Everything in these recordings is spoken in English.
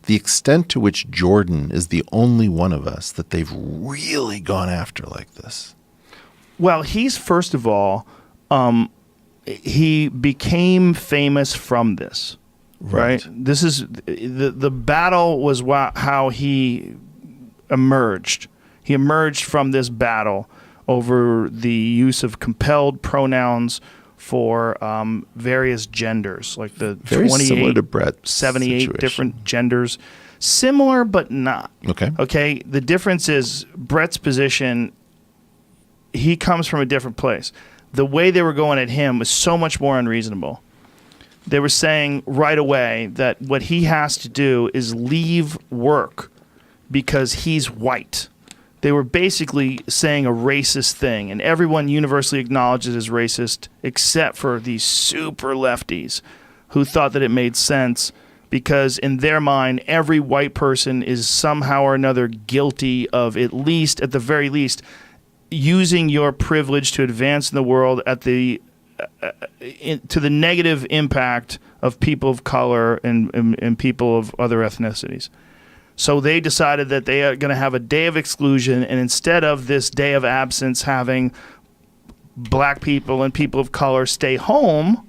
the extent to which Jordan is the only one of us that they've really gone after like this. Well, he's, first of all, he became famous from this, right? This is the battle was how he emerged. He emerged from this battle over the use of compelled pronouns for various genders, like the Very similar to Bret's 78 situation. different genders. Similar, but not. Okay. The difference is Bret's position, he comes from a different place. The way they were going at him was so much more unreasonable. They were saying right away that what he has to do is leave work because he's white. They were basically saying a racist thing, and everyone universally acknowledges as racist except for these super lefties who thought that it made sense because in their mind, every white person is somehow or another guilty of at the very least, using your privilege to advance in the world at to the negative impact of people of color and people of other ethnicities. So they decided that they are going to have a day of exclusion, and instead of this day of absence having black people and people of color stay home,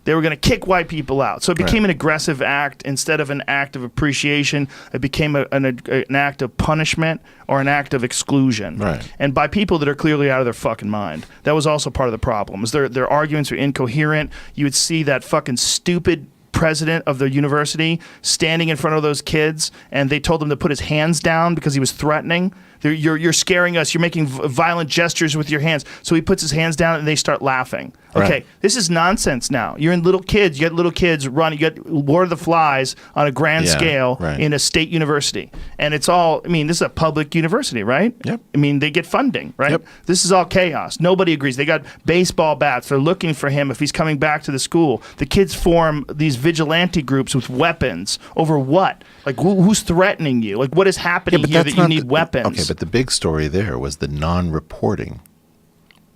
they were going to kick white people out. So it became an aggressive act instead of an act of appreciation. It became an act of punishment or an act of exclusion. Right. And by people that are clearly out of their fucking mind. That was also part of the problem. Is their arguments were incoherent. You would see that fucking stupid president of the university standing in front of those kids, and they told him to put his hands down because he was threatening. You're scaring us. You're making violent gestures with your hands. So he puts his hands down, and they start laughing. Okay, This is nonsense now. You're in little kids. You got little kids running. You got Lord of the Flies on a grand scale in a state university. And it's all, this is a public university, right? Yep. They get funding, right? Yep. This is all chaos. Nobody agrees. They got baseball bats. They're looking for him if he's coming back to the school. The kids form these vigilante groups with weapons. Over what? Like, who's threatening you? Like, what is happening here that you need weapons? Okay, but the big story there was the non-reporting.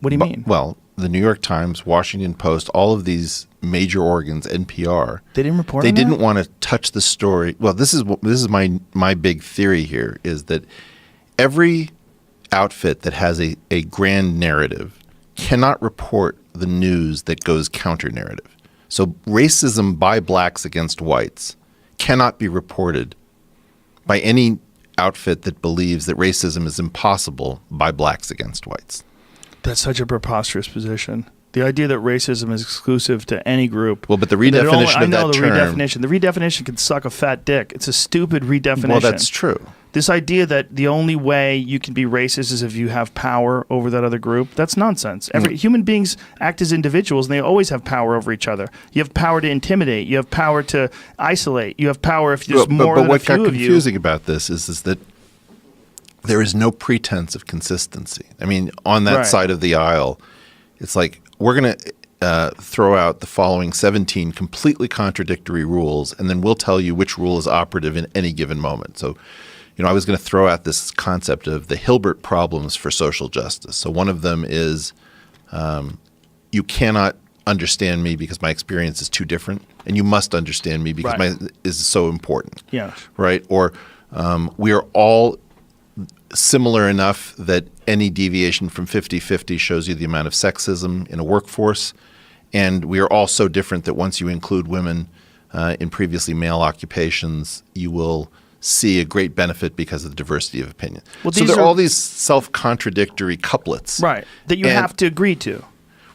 What do you mean? Well, the New York Times, Washington Post, all of these major organs, NPR. They didn't report They on that? didn't want to touch the story. Well, this is my big theory here is that every outfit that has a grand narrative cannot report the news that goes counter-narrative. So racism by blacks against whites cannot be reported by any outfit that believes that racism is impossible by blacks against whites. That's such a preposterous position. The idea that racism is exclusive to any group. Well, but the redefinition of that term. The redefinition can suck a fat dick. It's a stupid redefinition. Well, that's true. This idea that the only way you can be racist is if you have power over that other group, that's nonsense. Human beings act as individuals, and they always have power over each other. You have power to intimidate. You have power to isolate. You have power if there's more than a few of you. But what got confusing about this is that there is no pretense of consistency. On that side of the aisle, it's like we're going to throw out the following 17 completely contradictory rules, and then we'll tell you which rule is operative in any given moment. So, I was going to throw out this concept of the Hilbert problems for social justice. So one of them is you cannot understand me because my experience is too different, and you must understand me because my is so important. Yeah. Right? Or we are all similar enough that any deviation from 50-50 shows you the amount of sexism in a workforce, and we are all so different that once you include women in previously male occupations, you will see a great benefit because of the diversity of opinion. Well, so there are all these self-contradictory couplets. Right, that you have to agree to.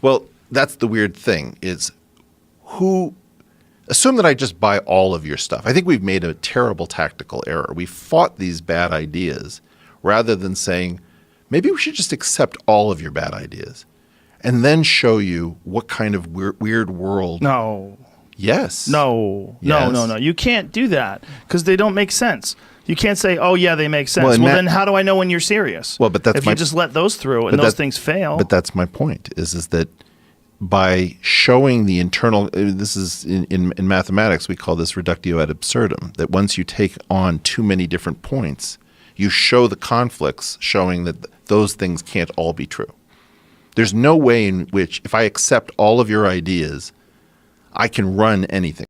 Well, that's the weird thing is assume that I just buy all of your stuff. I think we've made a terrible tactical error. We fought these bad ideas rather than saying, maybe we should just accept all of your bad ideas and then show you what kind of weird world. No. Yes. No. Yes. No. You can't do that because they don't make sense. You can't say, oh, yeah, they make sense. Well, then how do I know when you're serious? Well, but that's if you just let those through and those things fail. But that's my point is that by showing the internal this is in mathematics, we call this reductio ad absurdum, that once you take on too many different points, you show the conflicts showing that those things can't all be true. There's no way in which if I accept all of your ideas, I can run anything.